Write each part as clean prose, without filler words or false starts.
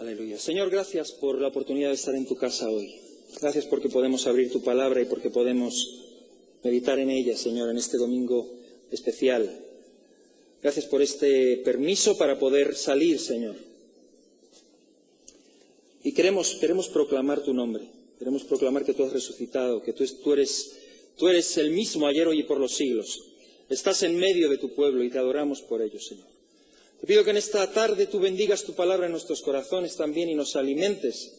Aleluya. Señor, gracias por la oportunidad de estar en tu casa hoy. Gracias porque podemos abrir tu palabra y porque podemos meditar en ella, Señor, en este domingo especial. Gracias por este permiso para poder salir, Señor. Y queremos proclamar tu nombre. Queremos proclamar que tú has resucitado, que tú eres el mismo ayer, hoy y por los siglos. Estás en medio de tu pueblo y te adoramos por ello, Señor. Te pido que en esta tarde tú bendigas tu palabra en nuestros corazones también y nos alimentes,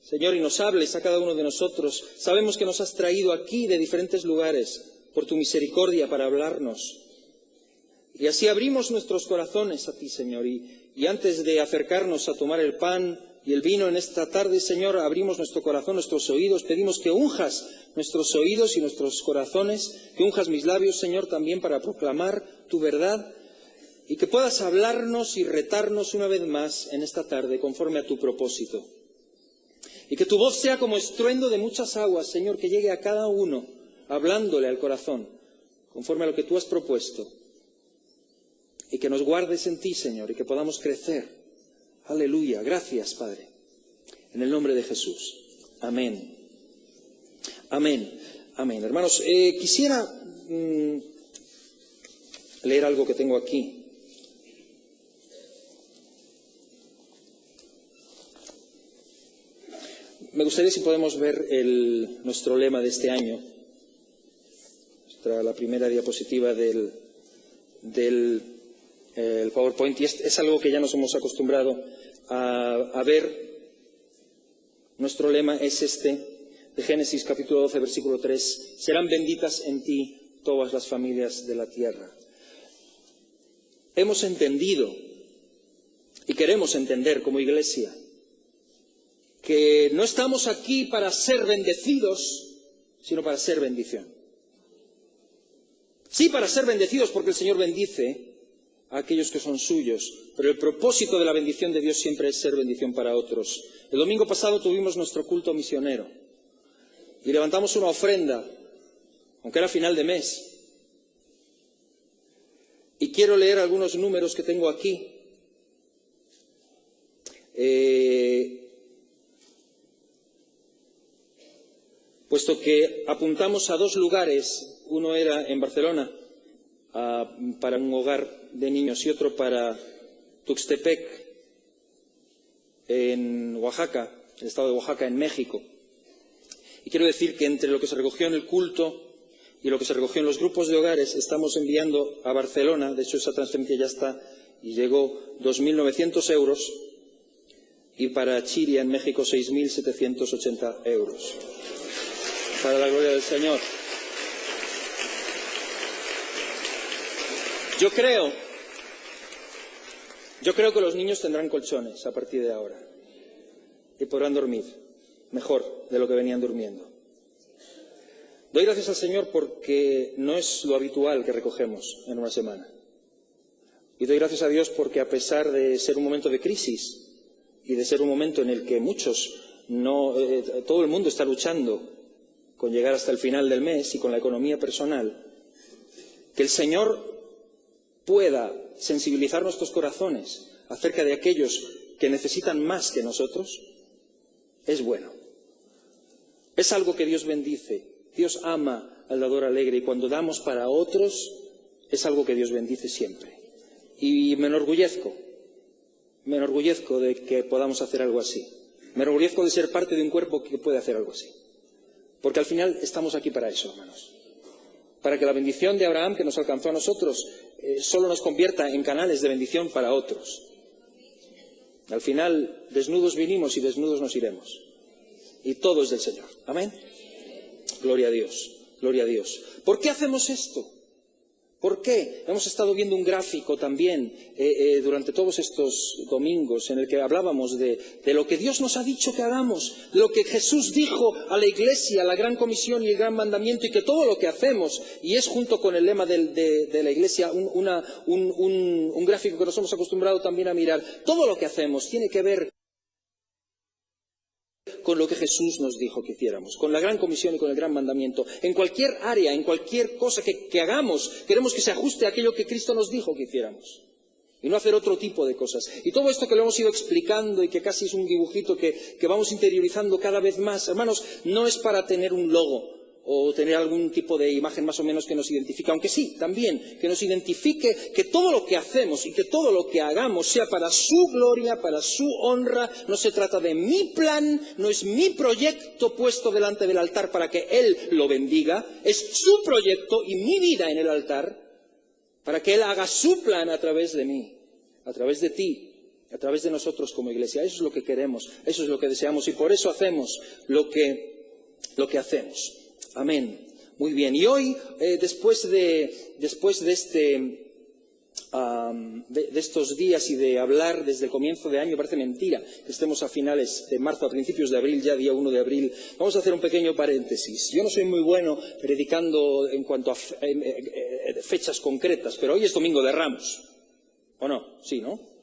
Señor, y nos hables a cada uno de nosotros. Sabemos que nos has traído aquí de diferentes lugares por tu misericordia para hablarnos. Y así abrimos nuestros corazones a ti, Señor. Y antes de acercarnos a tomar el pan y el vino en esta tarde, Señor, abrimos nuestro corazón, nuestros oídos. Pedimos que unjas nuestros oídos y nuestros corazones, que unjas mis labios, Señor, también para proclamar tu verdad. Y que puedas hablarnos y retarnos una vez más en esta tarde conforme a tu propósito. Y que tu voz sea como estruendo de muchas aguas, Señor, que llegue a cada uno, hablándole al corazón, conforme a lo que tú has propuesto. Y que nos guardes en ti, Señor, y que podamos crecer. Aleluya. Gracias, Padre. En el nombre de Jesús. Amén. Amén. Amén. Hermanos, quisiera leer algo que tengo aquí. Me gustaría si podemos ver nuestro lema de este año, la primera diapositiva del PowerPoint, y es algo que ya nos hemos acostumbrado a ver. Nuestro lema es este, de Génesis capítulo 12, versículo 3, serán benditas en ti todas las familias de la tierra. Hemos entendido y queremos entender como iglesia que no estamos aquí para ser bendecidos, sino para ser bendición. Sí, para ser bendecidos, porque el Señor bendice a aquellos que son suyos, pero el propósito de la bendición de Dios siempre es ser bendición para otros. El domingo pasado tuvimos nuestro culto misionero y levantamos una ofrenda, aunque era final de mes. Y quiero leer algunos números que tengo aquí. Puesto que apuntamos a dos lugares, uno era en Barcelona, para un hogar de niños, y otro para Tuxtepec, en Oaxaca, el estado de Oaxaca, en México. Y quiero decir que entre lo que se recogió en el culto y lo que se recogió en los grupos de hogares, estamos enviando a Barcelona, de hecho esa transferencia ya está, y llegó 2.900 euros, y para Chiria, en México, 6.780 euros. Para la gloria del Señor. Yo creo que los niños tendrán colchones a partir de ahora y podrán dormir mejor de lo que venían durmiendo. Doy gracias al Señor porque no es lo habitual que recogemos en una semana. Y doy gracias a Dios porque, a pesar de ser un momento de crisis y de ser un momento en el que todo el mundo está luchando con llegar hasta el final del mes y con la economía personal, que el Señor pueda sensibilizar nuestros corazones acerca de aquellos que necesitan más que nosotros, es bueno. Es algo que Dios bendice. Dios ama al dador alegre, y cuando damos para otros, es algo que Dios bendice siempre. Y me enorgullezco de que podamos hacer algo así. Me enorgullezco de ser parte de un cuerpo que puede hacer algo así. Porque al final estamos aquí para eso, hermanos. Para que la bendición de Abraham, que nos alcanzó a nosotros, solo nos convierta en canales de bendición para otros. Al final, desnudos vinimos y desnudos nos iremos. Y todo es del Señor. Amén. Gloria a Dios. Gloria a Dios. ¿Por qué hacemos esto? ¿Por qué? Hemos estado viendo un gráfico también durante todos estos domingos en el que hablábamos de lo que Dios nos ha dicho que hagamos, de lo que Jesús dijo a la Iglesia, la gran comisión y el gran mandamiento, y que todo lo que hacemos, y es junto con el lema de la Iglesia un gráfico que nos hemos acostumbrado también a mirar, todo lo que hacemos tiene que ver con lo que Jesús nos dijo que hiciéramos, con la gran comisión y con el gran mandamiento. En cualquier área, en cualquier cosa que hagamos, queremos que se ajuste a aquello que Cristo nos dijo que hiciéramos. y no hacer otro tipo de cosas. Y todo esto que lo hemos ido explicando y que casi es un dibujito que vamos interiorizando cada vez más, hermanos, no es para tener un logo o tener algún tipo de imagen más o menos que nos identifique, aunque sí, también, que nos identifique, que todo lo que hacemos y que todo lo que hagamos sea para su gloria, para su honra. No se trata de mi plan, no es mi proyecto puesto delante del altar para que Él lo bendiga, es su proyecto y mi vida en el altar para que Él haga su plan a través de mí, a través de ti, a través de nosotros como iglesia. Eso es lo que queremos, eso es lo que deseamos y por eso hacemos lo que hacemos. Amén. Muy bien. Y hoy, después de estos días y de hablar desde el comienzo de año, parece mentira que estemos a finales de marzo, a principios de abril, ya día 1 de abril, vamos a hacer un pequeño paréntesis. Yo no soy muy bueno predicando en cuanto a fechas concretas, pero hoy es Domingo de Ramos. ¿O no? Sí, ¿no?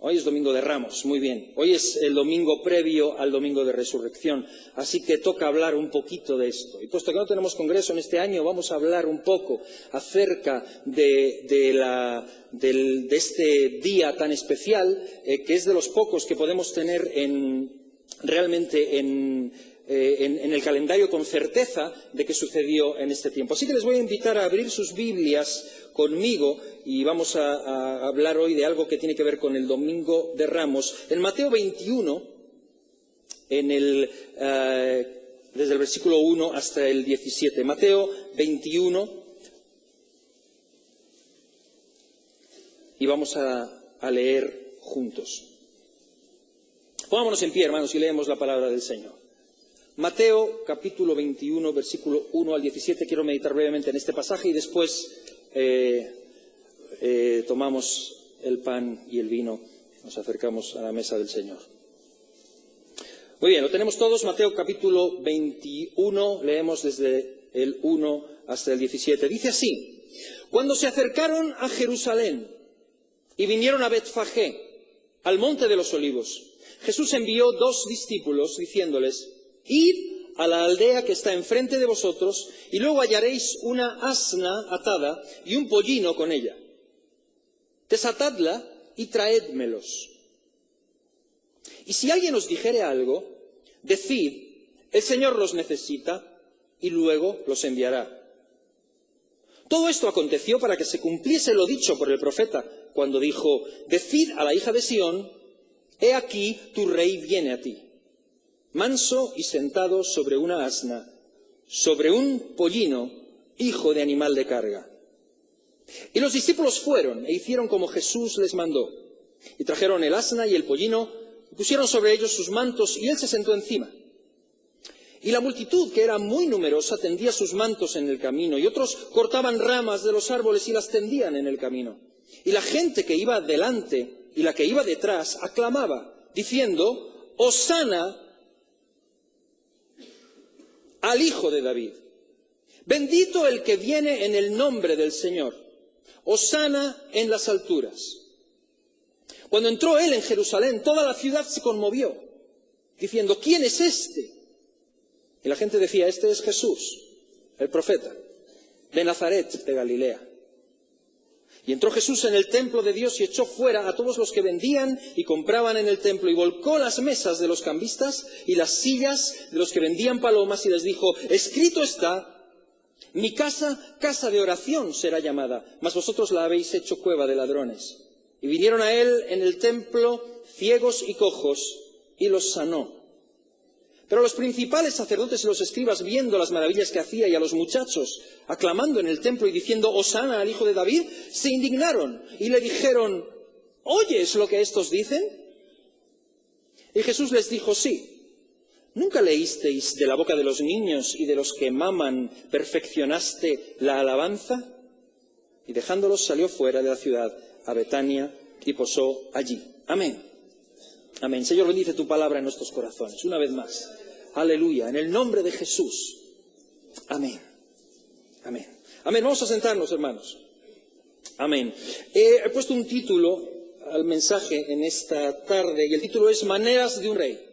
Hoy es Domingo de Ramos, muy bien. Hoy es el domingo previo al Domingo de Resurrección, así que toca hablar un poquito de esto. Y puesto que no tenemos congreso en este año, vamos a hablar un poco acerca de este día tan especial, que es de los pocos que podemos tener realmente en el calendario con certeza de que sucedió en este tiempo. Así que les voy a invitar a abrir sus Biblias conmigo y vamos a hablar hoy de algo que tiene que ver con el Domingo de Ramos. En Mateo 21, desde el versículo 1 hasta el 17. Mateo 21, y vamos a leer juntos. Pongámonos en pie, hermanos, y leemos la palabra del Señor. Mateo capítulo 21, versículo 1 al 17. Quiero meditar brevemente en este pasaje y después tomamos el pan y el vino, nos acercamos a la mesa del Señor. Muy bien, lo tenemos todos. Mateo capítulo 21, leemos desde el 1 hasta el 17. Dice así: Cuando se acercaron a Jerusalén y vinieron a Betfagé, al monte de los olivos, Jesús envió 2 discípulos diciéndoles: Id a la aldea que está enfrente de vosotros, y luego hallaréis una asna atada y un pollino con ella. Desatadla y traédmelos. Y si alguien os dijere algo, decid: el Señor los necesita, y luego los enviará. Todo esto aconteció para que se cumpliese lo dicho por el profeta, cuando dijo: Decid a la hija de Sión: he aquí tu rey viene a ti, manso y sentado sobre una asna, sobre un pollino, hijo de animal de carga. Y los discípulos fueron e hicieron como Jesús les mandó. Y trajeron el asna y el pollino, y pusieron sobre ellos sus mantos, y él se sentó encima. Y la multitud, que era muy numerosa, tendía sus mantos en el camino, y otros cortaban ramas de los árboles y las tendían en el camino. Y la gente que iba delante y la que iba detrás aclamaba, diciendo: Hosana al Hijo de David. Bendito el que viene en el nombre del Señor. Hosana en las alturas. Cuando entró él en Jerusalén, toda la ciudad se conmovió, diciendo: ¿quién es este? Y la gente decía: este es Jesús, el profeta, de Nazaret de Galilea. Y entró Jesús en el templo de Dios y echó fuera a todos los que vendían y compraban en el templo, y volcó las mesas de los cambistas y las sillas de los que vendían palomas, y les dijo: escrito está: mi casa, casa de oración será llamada, mas vosotros la habéis hecho cueva de ladrones. Y vinieron a él en el templo ciegos y cojos, y los sanó. Pero los principales sacerdotes y los escribas, viendo las maravillas que hacía, y a los muchachos aclamando en el templo y diciendo: Hosana al Hijo de David, se indignaron y le dijeron: ¿oyes lo que estos dicen? Y Jesús les dijo: sí. ¿Nunca leísteis de la boca de los niños y de los que maman perfeccionaste la alabanza? Y dejándolos salió fuera de la ciudad a Betania y posó allí. Amén. Amén. Señor, bendice tu palabra en nuestros corazones. Una vez más. Aleluya. En el nombre de Jesús. Amén. Amén. Amén. Vamos a sentarnos, hermanos. Amén. He puesto un título al mensaje en esta tarde, y el título es Maneras de un rey.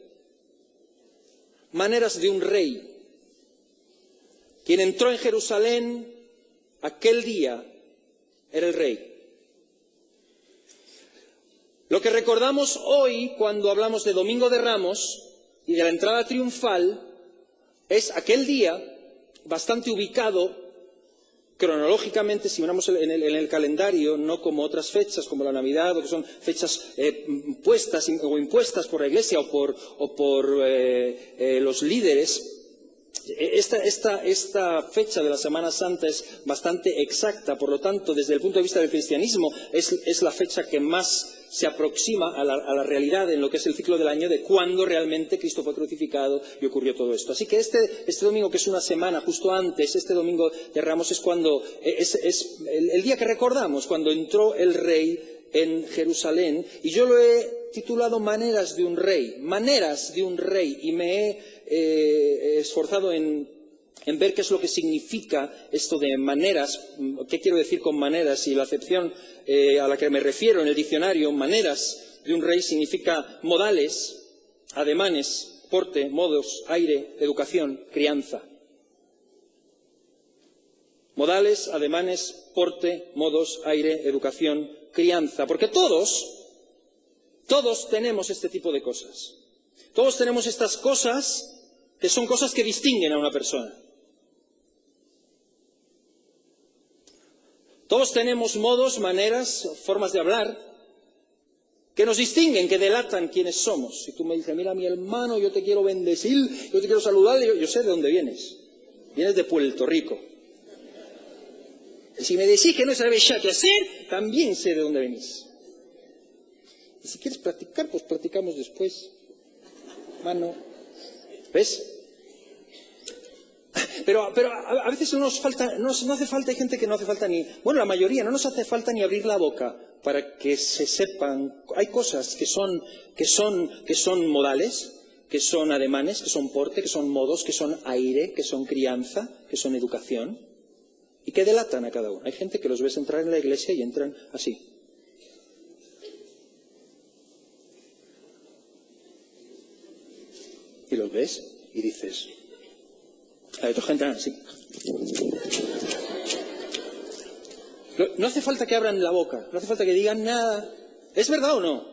Maneras de un rey. Quien entró en Jerusalén aquel día era el rey. Lo que recordamos hoy cuando hablamos de Domingo de Ramos y de la entrada triunfal es aquel día bastante ubicado cronológicamente, si miramos en el calendario, no como otras fechas, como la Navidad, o que son fechas puestas o impuestas por la Iglesia o por los líderes. Esta fecha de la Semana Santa es bastante exacta, por lo tanto, desde el punto de vista del cristianismo, es la fecha que más se aproxima a la realidad en lo que es el ciclo del año de cuándo realmente Cristo fue crucificado y ocurrió todo esto. Así que este domingo, que es una semana justo antes, este Domingo de Ramos, es cuando es el día que recordamos, cuando entró el Rey en Jerusalén, y yo lo he titulado Maneras de un Rey, y me he esforzado en ver qué es lo que significa esto de maneras, qué quiero decir con maneras, y la acepción a la que me refiero en el diccionario, maneras de un rey, significa modales, ademanes, porte, modos, aire, educación, crianza. Modales, ademanes, porte, modos, aire, educación, crianza. Porque todos tenemos este tipo de cosas. Todos tenemos estas cosas que son cosas que distinguen a una persona. Todos tenemos modos, maneras, formas de hablar que nos distinguen, que delatan quiénes somos. Si tú me dices, mira mi hermano, yo te quiero bendecir, yo te quiero saludar, yo sé de dónde vienes. Vienes de Puerto Rico. Y si me decís que no sabes ya qué hacer, también sé de dónde venís. Y si quieres practicar, pues practicamos después. Mano. ¿Ves? Pero a veces no hace falta, hay gente que no hace falta ni, bueno, la mayoría, no nos hace falta ni abrir la boca para que se sepan. Hay cosas que son modales, que son ademanes, que son porte, que son modos, que son aire, que son crianza, que son educación, y que delatan a cada uno. Hay gente que los ves entrar en la iglesia y entran así. Y los ves y dices, hay otra gente así. No hace falta que abran la boca, no hace falta que digan nada. ¿Es verdad o no?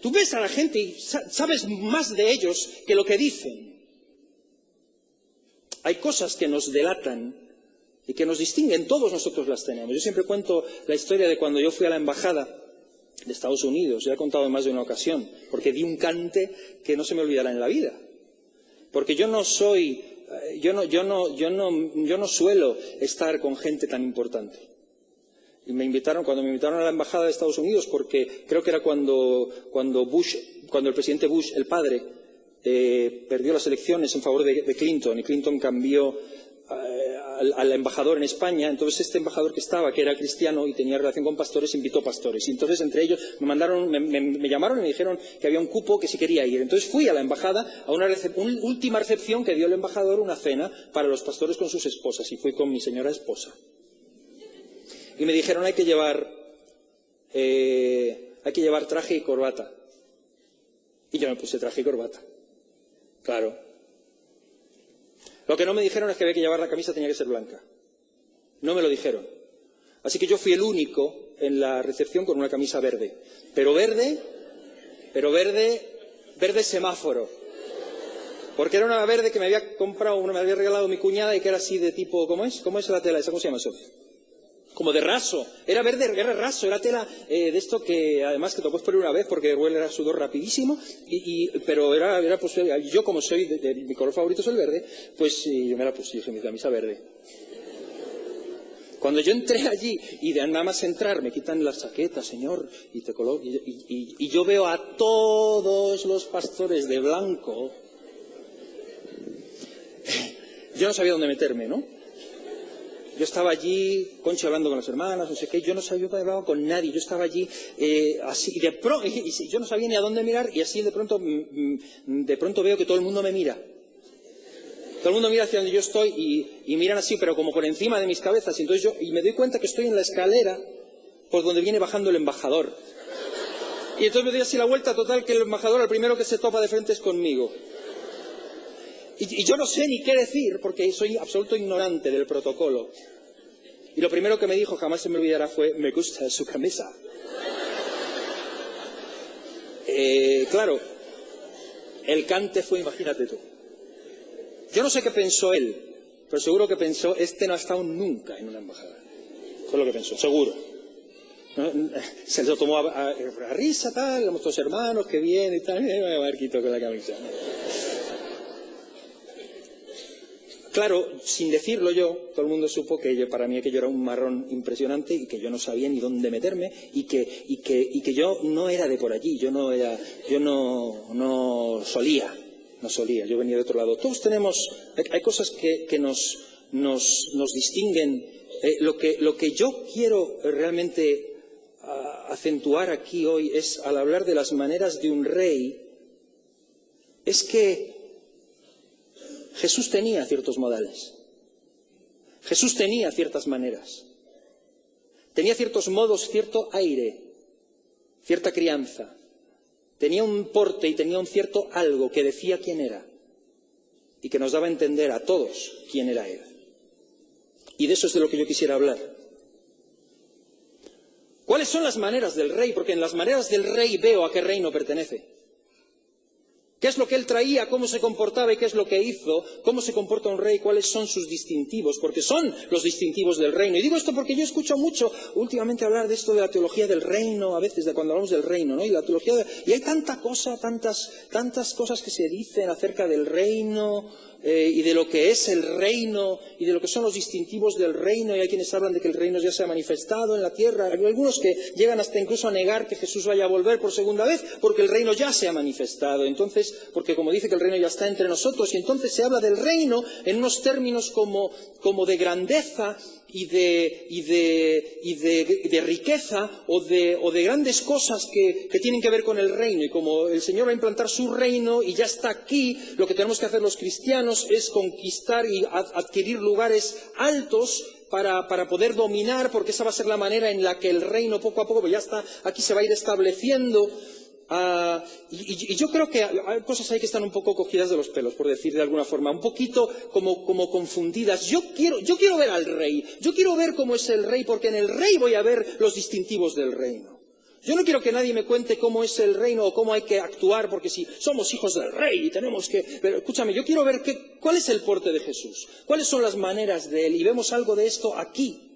Tú ves a la gente y sabes más de ellos que lo que dicen. Hay cosas que nos delatan y que nos distinguen, todos nosotros las tenemos. Yo siempre cuento la historia de cuando yo fui a la embajada de Estados Unidos, ya he contado en más de una ocasión, porque di un cante que no se me olvidará en la vida. Porque yo no suelo estar con gente tan importante. Y cuando me invitaron a la embajada de Estados Unidos, porque creo que era cuando el presidente Bush, el padre, perdió las elecciones en favor de Clinton, y Clinton cambió al embajador en España. Entonces este embajador que era cristiano y tenía relación con pastores, invitó pastores. Y entonces entre ellos me llamaron y me dijeron que había un cupo, que si quería ir. Entonces fui a la embajada a una última recepción que dio el embajador, una cena para los pastores con sus esposas, y fui con mi señora esposa. Y me dijeron hay que llevar traje y corbata. Y yo me puse traje y corbata. Claro. Lo que no me dijeron es que había que llevar la camisa, tenía que ser blanca. No me lo dijeron. Así que yo fui el único en la recepción con una camisa verde. Pero verde semáforo. Porque era una verde que me había regalado mi cuñada y que era así de tipo, ¿cómo es? ¿Cómo es la tela esa? ¿Cómo se llama eso? Como de raso. Era verde, era raso, era tela de esto que además que te puedes poner una vez porque huele a sudor rapidísimo, pero era pues, yo como soy, mi color favorito es el verde, pues yo me la puse, dije mi camisa verde. Cuando yo entré allí, y de nada más entrar, me quitan la chaqueta, señor, y yo veo a todos los pastores de blanco, yo no sabía dónde meterme, ¿no? Yo estaba allí, Concha hablando con las hermanas, no sé qué, yo no sabía que hablaba con nadie, yo estaba allí así, y yo no sabía ni a dónde mirar, y así de pronto veo que todo el mundo me mira. Todo el mundo mira hacia donde yo estoy y miran así, pero como por encima de mis cabezas, y entonces me doy cuenta que estoy en la escalera por donde viene bajando el embajador. Y entonces me doy así la vuelta, total, que el embajador al primero que se topa de frente es conmigo. Y yo no sé ni qué decir, porque soy absoluto ignorante del protocolo. Y lo primero que me dijo, jamás se me olvidará, fue, me gusta su camisa. Claro, el cante fue, imagínate tú. Yo no sé qué pensó él, pero seguro que pensó, este no ha estado nunca en una embajada. Fue lo que pensó, seguro. ¿No? Se lo tomó a risa, tal, éramos todos hermanos, qué bien y tal, Marquito con la camisa. Claro, sin decirlo yo, todo el mundo supo que para mí aquello era un marrón impresionante y que yo no sabía ni dónde meterme y que yo no era de por allí, yo no solía, yo venía de otro lado. Todos tenemos, hay cosas que nos distinguen. Lo que yo quiero realmente acentuar aquí hoy es, al hablar de las maneras de un rey, es que Jesús tenía ciertos modales. Jesús tenía ciertas maneras. Tenía ciertos modos, cierto aire, cierta crianza. Tenía un porte y tenía un cierto algo que decía quién era y que nos daba a entender a todos quién era él. Y de eso es de lo que yo quisiera hablar. ¿Cuáles son las maneras del rey? Porque en las maneras del rey veo a qué reino pertenece. ¿Qué es lo que él traía? ¿Cómo se comportaba? ¿Y qué es lo que hizo? ¿Cómo se comporta un rey? ¿Cuáles son sus distintivos? Porque son los distintivos del reino. Y digo esto porque yo escucho mucho últimamente hablar de esto de la teología del reino, a veces de cuando hablamos del reino, ¿no? Y la teología y hay tanta cosa, tantas cosas que se dicen acerca del reino y de lo que es el reino y de lo que son los distintivos del reino. Y hay quienes hablan de que el reino ya se ha manifestado en la tierra. Hay algunos que llegan hasta incluso a negar que Jesús vaya a volver por segunda vez porque el reino ya se ha manifestado. Entonces, porque como dice que el reino ya está entre nosotros, y entonces se habla del reino en unos términos como de grandeza y de riqueza o de grandes cosas que tienen que ver con el reino. Y como el Señor va a implantar su reino y ya está aquí, lo que tenemos que hacer los cristianos es conquistar y adquirir lugares altos para poder dominar, porque esa va a ser la manera en la que el reino poco a poco, pues ya está, aquí se va a ir estableciendo. Y yo creo que hay cosas ahí que están un poco cogidas de los pelos, por decir de alguna forma, un poquito como confundidas. Yo quiero ver al rey, yo quiero ver cómo es el rey, porque en el rey voy a ver los distintivos del reino. Yo no quiero que nadie me cuente cómo es el reino o cómo hay que actuar, porque si somos hijos del rey y tenemos que... Pero escúchame, yo quiero ver cuál es el porte de Jesús, cuáles son las maneras de él, y vemos algo de esto aquí.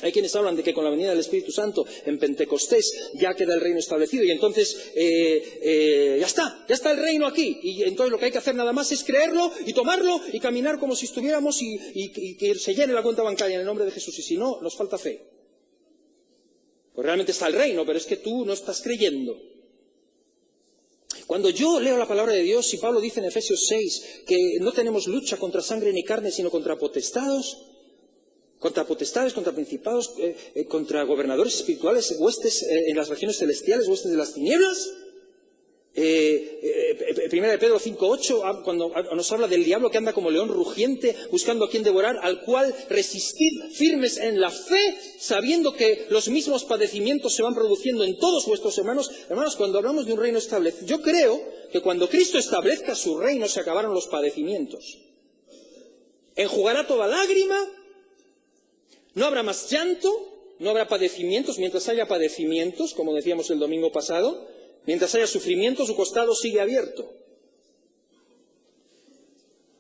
Hay quienes hablan de que con la venida del Espíritu Santo en Pentecostés ya queda el reino establecido y entonces ya está el reino aquí. Y entonces lo que hay que hacer nada más es creerlo y tomarlo y caminar como si estuviéramos y que se llene la cuenta bancaria en el nombre de Jesús. Y si no, nos falta fe. Pues realmente está el reino, pero es que tú no estás creyendo. Cuando yo leo la palabra de Dios, y Pablo dice en Efesios 6 que no tenemos lucha contra sangre ni carne, sino contra potestados, contra principados, contra gobernadores espirituales, huestes en las regiones celestiales, huestes de las tinieblas. Primera de Pedro 5:8, cuando nos habla del diablo que anda como león rugiente, buscando a quien devorar, al cual resistid firmes en la fe, sabiendo que los mismos padecimientos se van produciendo en todos vuestros hermanos. Hermanos, cuando hablamos de un reino establecido, yo creo que cuando Cristo establezca su reino se acabaron los padecimientos. Enjugará toda lágrima. No habrá más llanto, no habrá padecimientos. Mientras haya padecimientos, como decíamos el domingo pasado, mientras haya sufrimiento, su costado sigue abierto.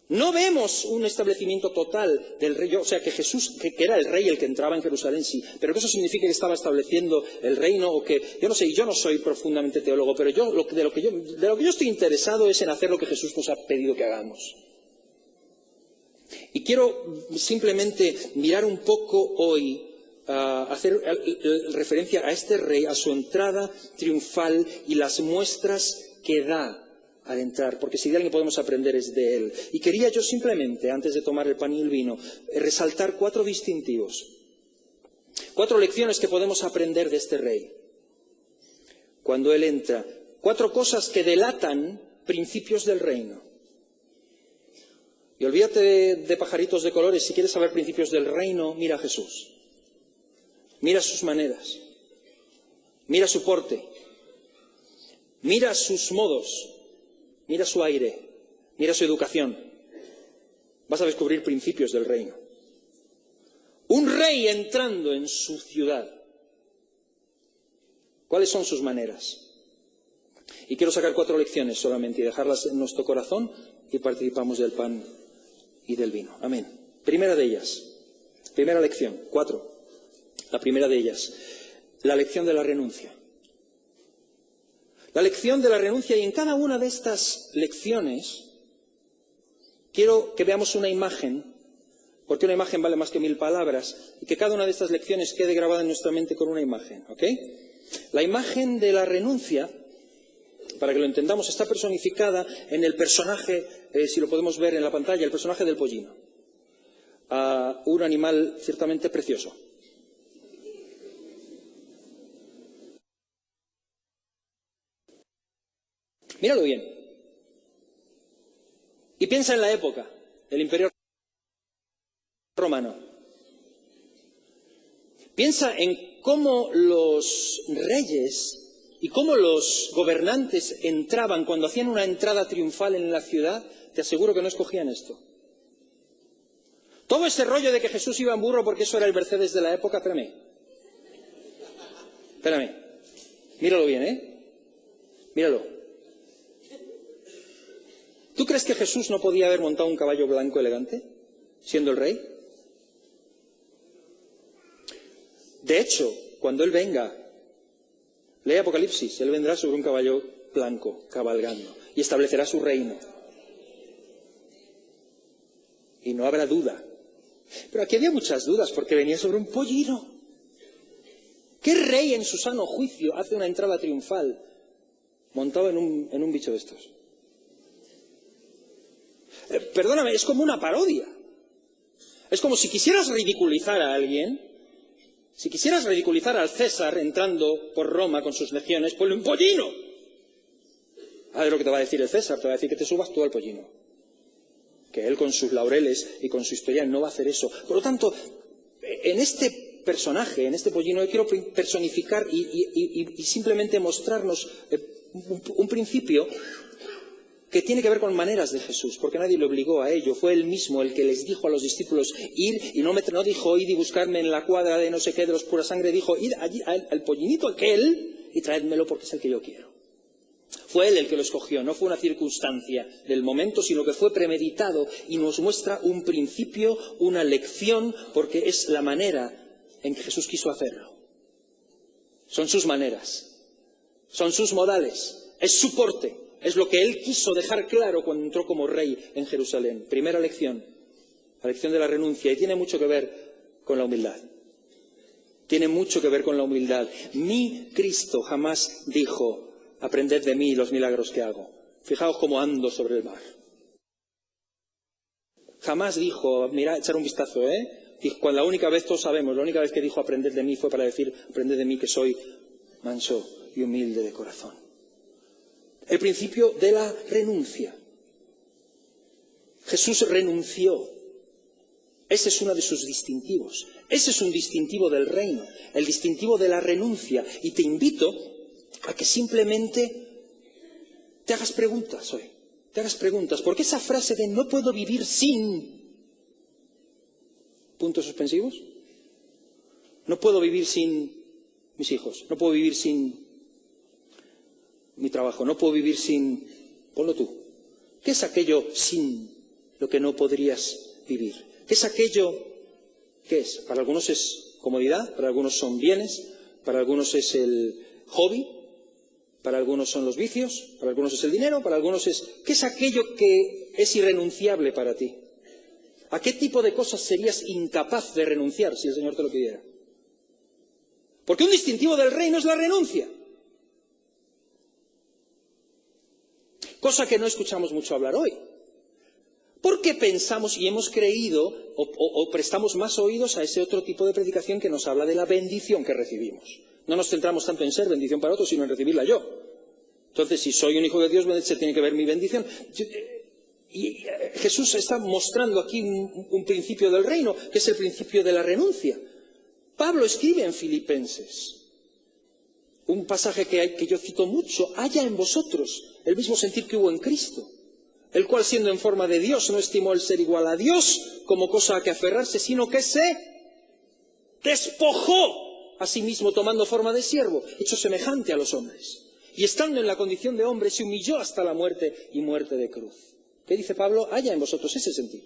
No vemos un establecimiento total del rey, o sea, que Jesús, que era el rey el que entraba en Jerusalén, sí, pero que eso significa que estaba estableciendo el reino, o que, yo no sé, yo no soy profundamente teólogo, pero de lo que yo estoy interesado es en hacer lo que Jesús nos ha pedido que hagamos. Y quiero simplemente mirar un poco hoy, hacer referencia a este rey, a su entrada triunfal y las muestras que da al entrar, porque si de alguien podemos aprender es de él. Y quería yo simplemente, antes de tomar el pan y el vino, resaltar 4 distintivos, 4 lecciones que podemos aprender de este rey cuando él entra, 4 cosas que delatan principios del reino. Y olvídate de pajaritos de colores. Si quieres saber principios del reino, mira a Jesús. Mira sus maneras. Mira su porte. Mira sus modos. Mira su aire. Mira su educación. Vas a descubrir principios del reino. Un rey entrando en su ciudad. ¿Cuáles son sus maneras? Y quiero sacar 4 lecciones solamente y dejarlas en nuestro corazón y participamos del pan y del vino. Amén. Primera de ellas, primera lección, 4. La primera de ellas, la lección de la renuncia. La lección de la renuncia, y en cada una de estas lecciones quiero que veamos una imagen, porque una imagen vale más que 1000 palabras, y que cada una de estas lecciones quede grabada en nuestra mente con una imagen, ¿ok? La imagen de la renuncia, para que lo entendamos, está personificada en el personaje, si lo podemos ver en la pantalla, el personaje del pollino. Un animal ciertamente precioso. Míralo bien. Y piensa en la época, el Imperio Romano. Piensa en cómo los reyes y cómo los gobernantes entraban cuando hacían una entrada triunfal en la ciudad. Te aseguro que no escogían esto. Todo ese rollo de que Jesús iba en burro porque eso era el Mercedes de la época, espérame. Míralo bien, Míralo. ¿Tú crees que Jesús no podía haber montado un caballo blanco elegante, siendo el rey? De hecho, cuando Él venga, lee Apocalipsis, Él vendrá sobre un caballo blanco, cabalgando, y establecerá su reino. Y no habrá duda. Pero aquí había muchas dudas, porque venía sobre un pollino. ¿Qué rey en su sano juicio hace una entrada triunfal montado en un bicho de estos? Perdóname, es como una parodia. Es como si quisieras ridiculizar a alguien, si quisieras ridiculizar al César entrando por Roma con sus legiones, ponle un pollino. A ver lo que te va a decir el César, te va a decir que te subas tú al pollino. Que él con sus laureles y con su historia no va a hacer eso. Por lo tanto, en este personaje, en este pollino, yo quiero personificar y simplemente mostrarnos un principio que tiene que ver con maneras de Jesús, porque nadie le obligó a ello. Fue él mismo el que les dijo a los discípulos ir, y no dijo id y buscarme en la cuadra de no sé qué de los pura sangre, dijo id allí al pollinito aquel y traédmelo porque es el que yo quiero. Fue él el que lo escogió, no fue una circunstancia del momento, sino que fue premeditado y nos muestra un principio, una lección, porque es la manera en que Jesús quiso hacerlo. Son sus maneras, son sus modales, es su porte. Es lo que él quiso dejar claro cuando entró como rey en Jerusalén. Primera lección, la lección de la renuncia, y tiene mucho que ver con la humildad. Tiene mucho que ver con la humildad. Mi Cristo jamás dijo, aprended de mí los milagros que hago. Fijaos cómo ando sobre el mar. Jamás dijo, mira, echar un vistazo, Cuando la única vez, todos sabemos, la única vez que dijo aprended de mí fue para decir, aprended de mí que soy manso y humilde de corazón. El principio de la renuncia. Jesús renunció. Ese es uno de sus distintivos. Ese es un distintivo del reino, el distintivo de la renuncia. Y te invito a que simplemente te hagas preguntas hoy. Te hagas preguntas. Porque esa frase de no puedo vivir sin... ¿Puntos suspensivos? No puedo vivir sin mis hijos. No puedo vivir sin... mi trabajo, no puedo vivir sin... Ponlo tú. ¿Qué es aquello sin lo que no podrías vivir? ¿Qué es aquello? ¿Qué es? Para algunos es comodidad, para algunos son bienes, para algunos es el hobby, para algunos son los vicios, para algunos es el dinero, para algunos es... ¿Qué es aquello que es irrenunciable para ti? ¿A qué tipo de cosas serías incapaz de renunciar si el Señor te lo pidiera? Porque un distintivo del reino es la renuncia. Cosa que no escuchamos mucho hablar hoy. Porque pensamos y hemos creído o prestamos más oídos a ese otro tipo de predicación que nos habla de la bendición que recibimos. No nos centramos tanto en ser bendición para otros, sino en recibirla yo. Entonces, si soy un hijo de Dios, se tiene que ver mi bendición. Y Jesús está mostrando aquí un principio del reino, que es el principio de la renuncia. Pablo escribe en Filipenses, un pasaje que yo cito mucho, haya en vosotros el mismo sentir que hubo en Cristo, el cual siendo en forma de Dios no estimó el ser igual a Dios como cosa a que aferrarse, sino que se despojó a sí mismo tomando forma de siervo, hecho semejante a los hombres. y estando en la condición de hombre se humilló hasta la muerte y muerte de cruz. ¿Qué dice Pablo? Haya en vosotros ese sentido.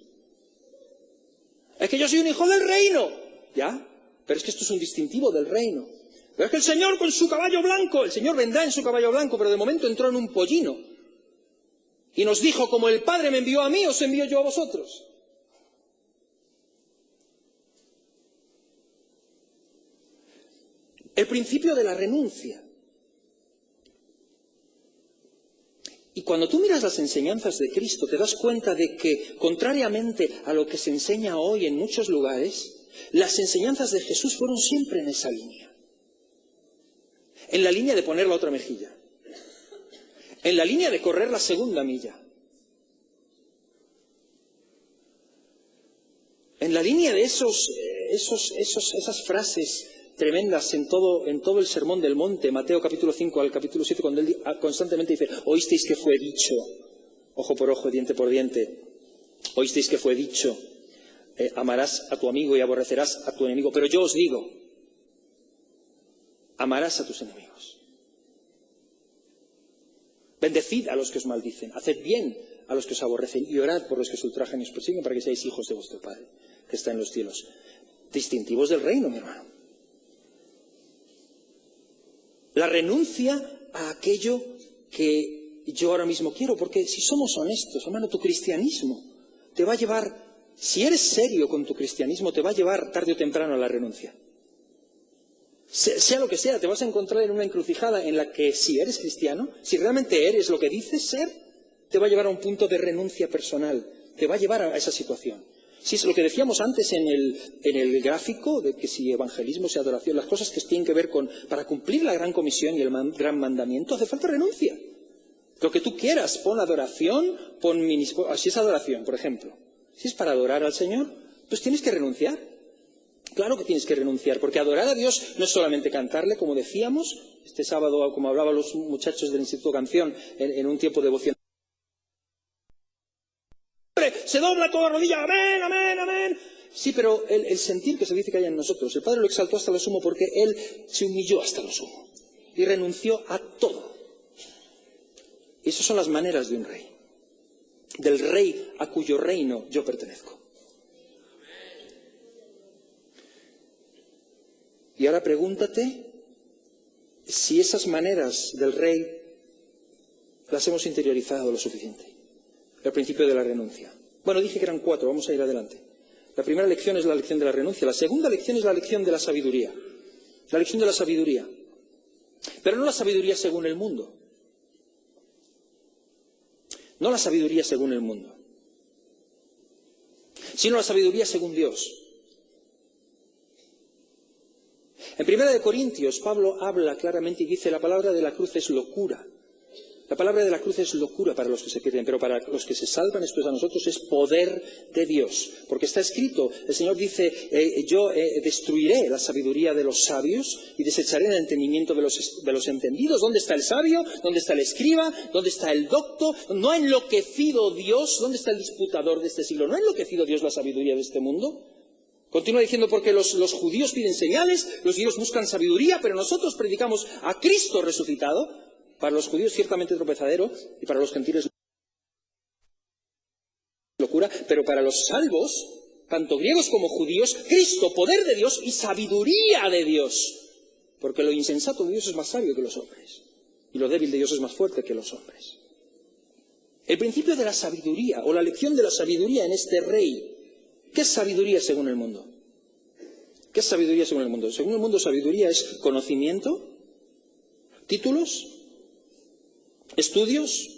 Es que yo soy un hijo del reino. Ya, pero es que esto es un distintivo del reino. Pero es que el Señor con su caballo blanco, el Señor vendrá en su caballo blanco, pero de momento entró en un pollino. Y nos dijo, como el Padre me envió a mí, os envío yo a vosotros. El principio de la renuncia. Y cuando tú miras las enseñanzas de Cristo, te das cuenta de que, contrariamente a lo que se enseña hoy en muchos lugares, las enseñanzas de Jesús fueron siempre en esa línea. En la línea de poner la otra mejilla. En la línea de correr la segunda milla. En la línea de esas frases tremendas en todo el Sermón del Monte, Mateo capítulo 5 al capítulo 7, cuando él constantemente dice, oísteis que fue dicho, ojo por ojo, diente por diente, oísteis que fue dicho, amarás a tu amigo y aborrecerás a tu enemigo, pero yo os digo, amarás a tus enemigos. Bendecid a los que os maldicen, haced bien a los que os aborrecen y orad por los que os ultrajan y os persiguen para que seáis hijos de vuestro Padre, que está en los cielos. Distintivos del reino, mi hermano. La renuncia a aquello que yo ahora mismo quiero, porque si somos honestos, hermano, tu cristianismo te va a llevar, si eres serio con tu cristianismo, te va a llevar tarde o temprano a la renuncia. Sea lo que sea, te vas a encontrar en una encrucijada en la que si eres cristiano, si realmente eres lo que dices ser, te va a llevar a un punto de renuncia personal, te va a llevar a esa situación. Si es lo que decíamos antes en el gráfico, de que si evangelismo, si adoración, las cosas que tienen que ver con, para cumplir la gran comisión y el gran mandamiento, hace falta renuncia. Lo que tú quieras, pon adoración, si es adoración, por ejemplo, si es para adorar al Señor, pues tienes que renunciar. Claro que tienes que renunciar, porque adorar a Dios no es solamente cantarle, como decíamos, este sábado, como hablaban los muchachos del Instituto Canción, en un tiempo devocional. Se dobla toda rodilla, amén, amén, amén. Sí, pero el sentir que se dice que hay en nosotros, el Padre lo exaltó hasta lo sumo porque Él se humilló hasta lo sumo y renunció a todo. Y esas son las maneras de un rey, del rey a cuyo reino yo pertenezco. Y ahora pregúntate si esas maneras del rey las hemos interiorizado lo suficiente. El principio de la renuncia. Bueno, dije que eran 4, vamos a ir adelante. La primera lección es la lección de la renuncia. La segunda lección es la lección de la sabiduría. La lección de la sabiduría. Pero no la sabiduría según el mundo. No la sabiduría según el mundo. Sino la sabiduría según Dios. En 1 Corintios, Pablo habla claramente y dice, la palabra de la cruz es locura. La palabra de la cruz es locura para los que se pierden, pero para los que se salvan, esto es a nosotros, es poder de Dios. Porque está escrito, el Señor dice, yo destruiré la sabiduría de los sabios y desecharé el entendimiento de los entendidos. ¿Dónde está el sabio? ¿Dónde está el escriba? ¿Dónde está el docto? ¿No ha enloquecido Dios? ¿Dónde está el disputador de este siglo? ¿No ha enloquecido Dios la sabiduría de este mundo? Continúa diciendo, porque los judíos piden señales, los judíos buscan sabiduría, pero nosotros predicamos a Cristo resucitado. Para los judíos ciertamente tropezadero y para los gentiles locura, pero para los salvos, tanto griegos como judíos, Cristo, poder de Dios y sabiduría de Dios. Porque lo insensato de Dios es más sabio que los hombres y lo débil de Dios es más fuerte que los hombres. El principio de la sabiduría o la lección de la sabiduría en este rey. ¿Qué es sabiduría según el mundo? ¿Qué es sabiduría según el mundo? Según el mundo, sabiduría es conocimiento, títulos, estudios.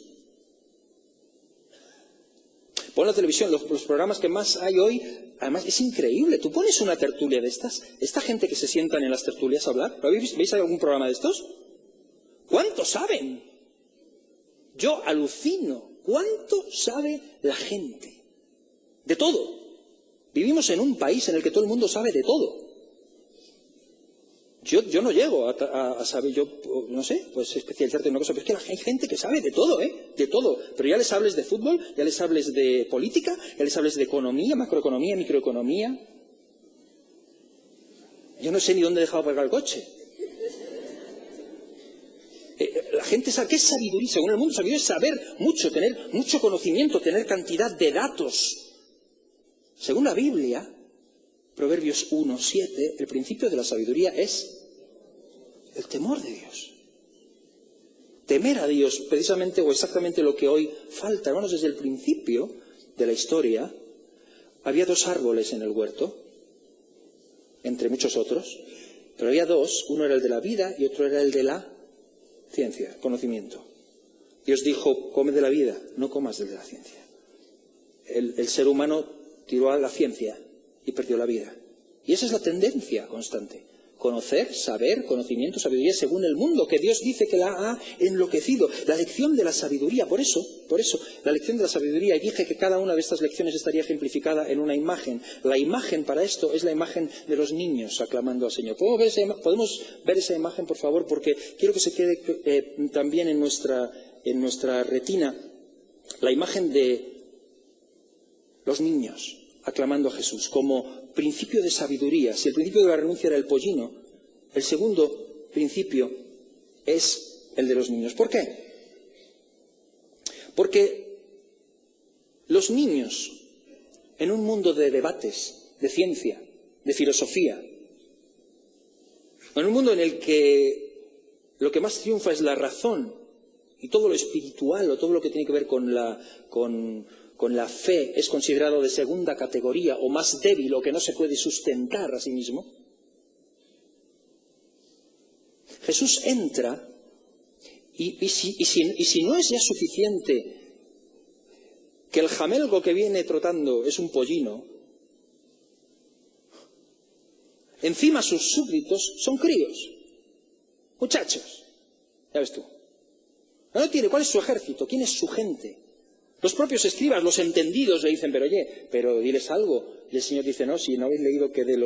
Pon la televisión, los programas que más hay hoy, además es increíble. Tú pones una tertulia de estas, esta gente que se sientan en las tertulias a hablar, ¿veis algún programa de estos? ¿Cuánto saben? Yo alucino. ¿Cuánto sabe la gente? De todo. Vivimos en un país en el que todo el mundo sabe de todo. Yo no llego a saber, yo no sé, pues especializarte en una cosa, pero es que hay gente que sabe de todo, de todo. Pero ya les hables de fútbol, ya les hables de política, ya les hables de economía, macroeconomía, microeconomía. Yo no sé ni dónde he dejado aparcar el coche. la gente sabe, ¿qué es sabiduría? Según el mundo, sabiduría es saber mucho, tener mucho conocimiento, tener cantidad de datos. Según la Biblia, Proverbios 1:7, el principio de la sabiduría es el temor de Dios. Temer a Dios, precisamente o exactamente lo que hoy falta. Hermanos, desde el principio de la historia, había 2 árboles en el huerto, entre muchos otros, pero había 2, uno era el de la vida y otro era el de la ciencia, conocimiento. Dios dijo, come de la vida, no comas del de la ciencia. El ser humano tiró a la ciencia y perdió la vida. Y esa es la tendencia constante. Conocer, saber, conocimiento, sabiduría según el mundo, que Dios dice que la ha enloquecido. La lección de la sabiduría, por eso, la lección de la sabiduría, y dije que cada una de estas lecciones estaría ejemplificada en una imagen. La imagen para esto es la imagen de los niños aclamando al Señor. ¿Podemos ver esa imagen, por favor? Porque quiero que se quede también en nuestra retina la imagen de los niños aclamando a Jesús como principio de sabiduría. Si el principio de la renuncia era el pollino, el segundo principio es el de los niños. ¿Por qué? Porque los niños, en un mundo de debates, de ciencia, de filosofía, en un mundo en el que lo que más triunfa es la razón y todo lo espiritual o todo lo que tiene que ver con la fe es considerado de segunda categoría o más débil o que no se puede sustentar a sí mismo, Jesús entra y si no es ya suficiente que el jamelgo que viene trotando es un pollino, encima sus súbditos son críos, muchachos, ya ves tú. ¿Cuál es su ejército? ¿Quién es su gente? Los propios escribas, los entendidos, le dicen, pero diles algo. Y el Señor dice, no, si no habéis leído que de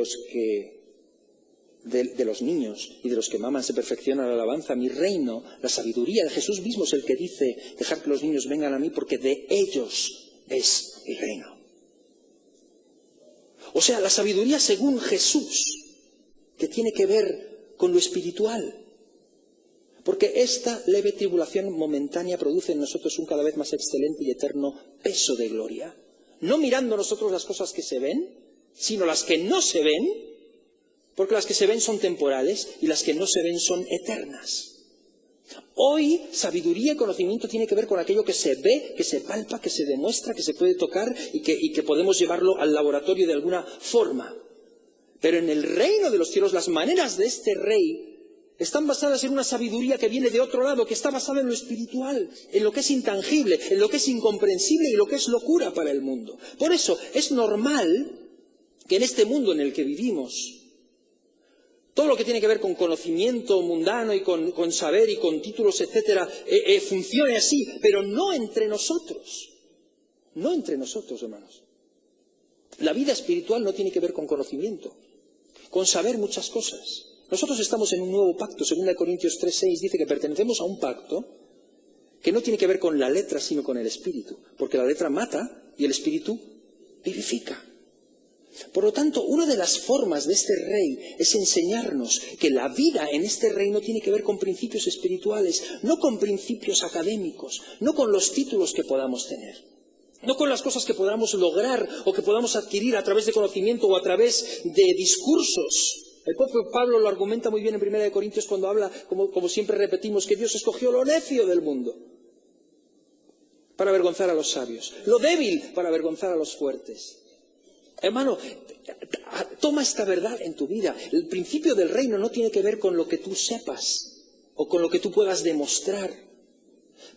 los niños y de los que maman se perfecciona la alabanza, mi reino, la sabiduría de Jesús mismo es el que dice, dejad que los niños vengan a mí porque de ellos es el reino. O sea, la sabiduría según Jesús, que tiene que ver con lo espiritual. Porque esta leve tribulación momentánea produce en nosotros un cada vez más excelente y eterno peso de gloria. No mirando nosotros las cosas que se ven, sino las que no se ven, porque las que se ven son temporales y las que no se ven son eternas. Hoy, sabiduría y conocimiento tiene que ver con aquello que se ve, que se palpa, que se demuestra, que se puede tocar y que podemos llevarlo al laboratorio de alguna forma. Pero en el reino de los cielos, las maneras de este rey están basadas en una sabiduría que viene de otro lado, que está basada en lo espiritual, en lo que es intangible, en lo que es incomprensible y lo que es locura para el mundo. Por eso es normal que en este mundo en el que vivimos, todo lo que tiene que ver con conocimiento mundano y con saber y con títulos, etcétera, funcione así, pero no entre nosotros. No entre nosotros, hermanos. La vida espiritual no tiene que ver con conocimiento, con saber muchas cosas. Nosotros estamos en un nuevo pacto, 2 Corintios 3:6 dice que pertenecemos a un pacto que no tiene que ver con la letra, sino con el espíritu, porque la letra mata y el espíritu vivifica. Por lo tanto, una de las formas de este rey es enseñarnos que la vida en este reino tiene que ver con principios espirituales, no con principios académicos, no con los títulos que podamos tener, no con las cosas que podamos lograr o que podamos adquirir a través de conocimiento o a través de discursos. El propio Pablo lo argumenta muy bien en 1 Corintios cuando habla, como siempre repetimos, que Dios escogió lo necio del mundo para avergonzar a los sabios, lo débil para avergonzar a los fuertes. Hermano, toma esta verdad en tu vida. El principio del reino no tiene que ver con lo que tú sepas o con lo que tú puedas demostrar.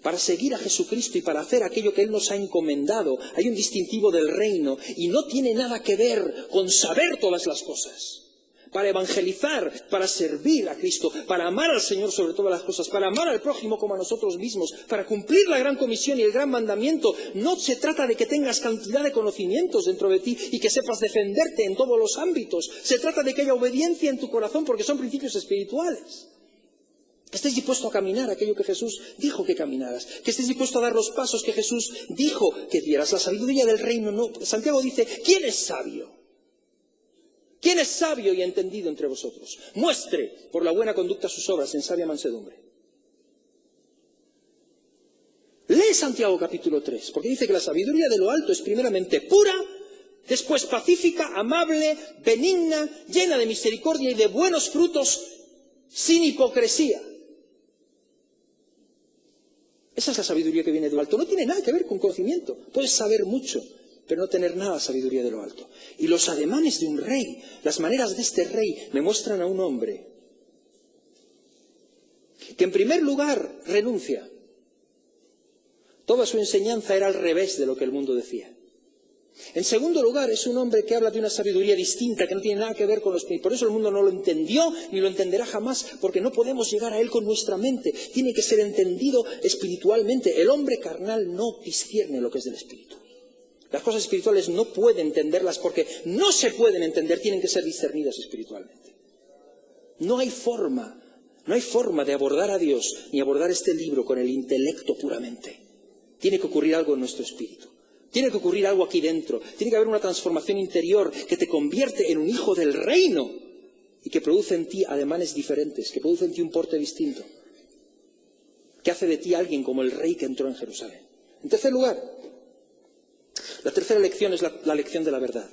Para seguir a Jesucristo y para hacer aquello que Él nos ha encomendado, hay un distintivo del reino y no tiene nada que ver con saber todas las cosas. Para evangelizar, para servir a Cristo, para amar al Señor sobre todas las cosas, para amar al prójimo como a nosotros mismos, para cumplir la gran comisión y el gran mandamiento. No se trata de que tengas cantidad de conocimientos dentro de ti y que sepas defenderte en todos los ámbitos. Se trata de que haya obediencia en tu corazón porque son principios espirituales. Que estés dispuesto a caminar aquello que Jesús dijo que caminaras. Que estés dispuesto a dar los pasos que Jesús dijo que dieras. La sabiduría del reino no. Santiago dice, ¿quién es sabio? ¿Quién es sabio y entendido entre vosotros? Muestre por la buena conducta sus obras en sabia mansedumbre. Lee Santiago capítulo 3, porque dice que la sabiduría de lo alto es primeramente pura, después pacífica, amable, benigna, llena de misericordia y de buenos frutos, sin hipocresía. Esa es la sabiduría que viene de lo alto. No tiene nada que ver con conocimiento. Puedes saber mucho, pero no tener nada de sabiduría de lo alto. Y los ademanes de un rey, las maneras de este rey, me muestran a un hombre que en primer lugar renuncia. Toda su enseñanza era al revés de lo que el mundo decía. En segundo lugar, es un hombre que habla de una sabiduría distinta, que no tiene nada que ver con los que... Por eso el mundo no lo entendió, ni lo entenderá jamás, porque no podemos llegar a él con nuestra mente. Tiene que ser entendido espiritualmente. El hombre carnal no discierne lo que es del espíritu. Las cosas espirituales no puede entenderlas porque no se pueden entender, tienen que ser discernidas espiritualmente. No hay forma de abordar a Dios ni abordar este libro con el intelecto puramente. Tiene que ocurrir algo en nuestro espíritu. Tiene que ocurrir algo aquí dentro. Tiene que haber una transformación interior que te convierte en un hijo del reino y que produce en ti ademanes diferentes, que produce en ti un porte distinto, que hace de ti alguien como el rey que entró en Jerusalén. En tercer lugar, la tercera lección es la lección de la verdad.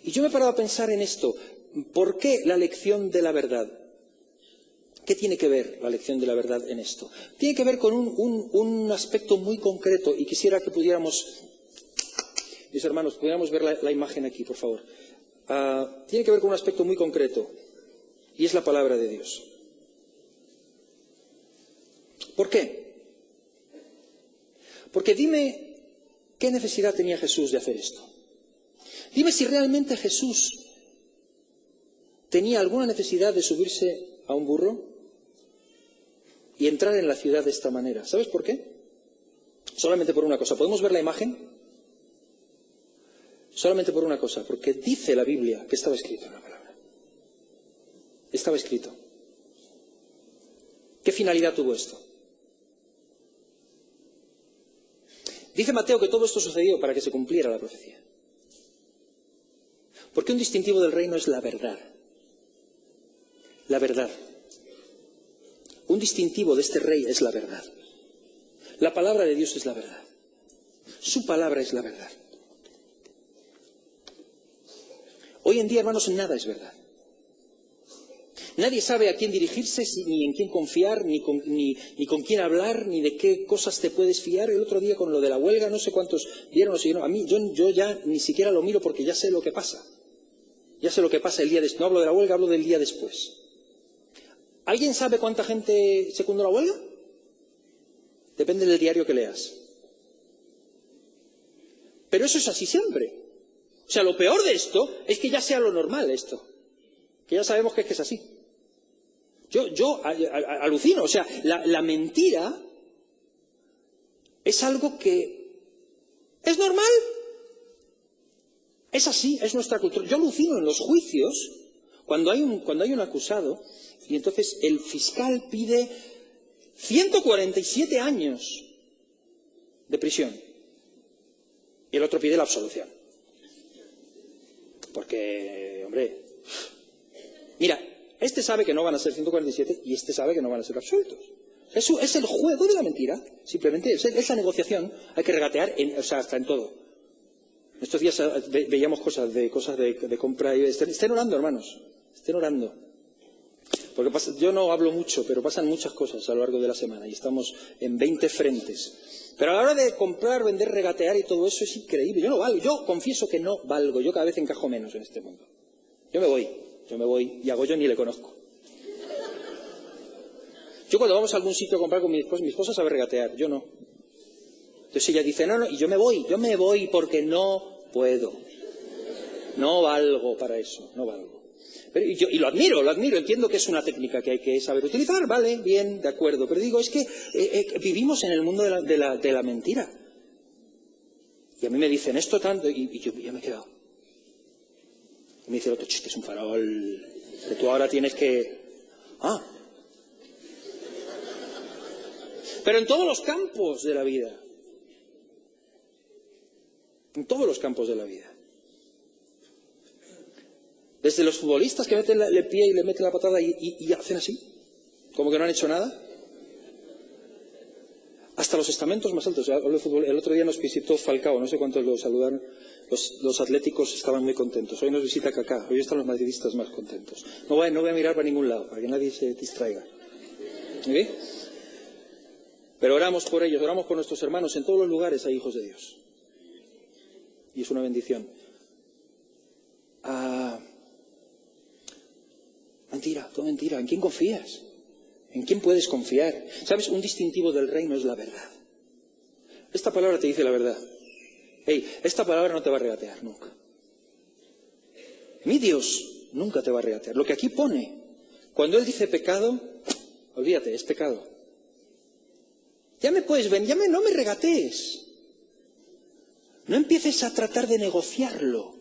Y yo me he parado a pensar en esto. ¿Por qué la lección de la verdad? ¿Qué tiene que ver la lección de la verdad en esto? Tiene que ver con un aspecto muy concreto y quisiera que pudiéramos, mis hermanos, pudiéramos ver la imagen aquí, por favor. Tiene que ver con un aspecto muy concreto y es la palabra de Dios. ¿Por qué? Porque dime qué necesidad tenía Jesús de hacer esto. Dime si realmente Jesús tenía alguna necesidad de subirse a un burro y entrar en la ciudad de esta manera. ¿Sabes por qué? Solamente por una cosa. ¿Podemos ver la imagen? Solamente por una cosa. Porque dice la Biblia que estaba escrito en la palabra. Estaba escrito. ¿Qué finalidad tuvo esto? Dice Mateo que todo esto sucedió para que se cumpliera la profecía. Porque un distintivo del reino es la verdad. La verdad. Un distintivo de este rey es la verdad. La palabra de Dios es la verdad. Su palabra es la verdad. Hoy en día, hermanos, nada es verdad. Nadie sabe a quién dirigirse, ni en quién confiar, ni con quién hablar, ni de qué cosas te puedes fiar. El otro día con lo de la huelga, no sé cuántos vieron o siguieron. A mí, yo ya ni siquiera lo miro porque ya sé lo que pasa. Ya sé lo que pasa el día después. No hablo de la huelga, hablo del día después. ¿Alguien sabe cuánta gente secundó la huelga? Depende del diario que leas. Pero eso es así siempre. O sea, lo peor de esto es que ya sea lo normal esto. Que ya sabemos que es así. Yo alucino. O sea, la mentira es algo que es normal. Es así, es nuestra cultura. Yo alucino en los juicios cuando hay un acusado y entonces el fiscal pide 147 años de prisión y el otro pide la absolución. Porque, hombre, mira, este sabe que no van a ser 147 y este sabe que no van a ser absueltos. Eso es el juego de la mentira, simplemente, es la negociación. Hay que regatear, hasta en todo. Estos días veíamos cosas de compra y estén orando, hermanos, estén orando. Porque yo no hablo mucho, pero pasan muchas cosas a lo largo de la semana y estamos en 20 frentes. Pero a la hora de comprar, vender, regatear y todo eso es increíble. Yo no valgo, yo confieso que no valgo, yo cada vez encajo menos en este mundo. Yo me voy y a Goyo ni le conozco. Yo cuando vamos a algún sitio a comprar con mi esposa sabe regatear, yo no. Entonces ella dice, no, y yo me voy porque no puedo. No valgo para eso, no valgo. Pero, y lo admiro, entiendo que es una técnica que hay que saber utilizar, vale, bien, de acuerdo. Pero digo, es que vivimos en el mundo de la mentira. Y a mí me dicen esto tanto, y yo me he quedado. Y me dice el otro, que es un farol, que tú ahora tienes que... Pero en todos los campos de la vida. En todos los campos de la vida. Desde los futbolistas que meten el pie y le meten la patada y hacen así, como que no han hecho nada, hasta los estamentos más altos. Hablo de fútbol. El otro día nos visitó Falcao, no sé cuántos lo saludaron. Los atléticos estaban muy contentos. Hoy nos visita Kaká, hoy están los madridistas más contentos. No voy a mirar para ningún lado, para que nadie se distraiga. ¿Sí? Pero oramos por ellos, oramos por nuestros hermanos. En todos los lugares hay hijos de Dios. Y es una bendición. Mentira, todo mentira. ¿En quién confías? ¿En quién puedes confiar? ¿Sabes? Un distintivo del reino es la verdad. Esta palabra te dice la verdad. Esta palabra no te va a regatear nunca. Mi Dios nunca te va a regatear. Lo que aquí pone, cuando Él dice pecado, olvídate, es pecado. Ya me puedes ver, no me regatees. No empieces a tratar de negociarlo.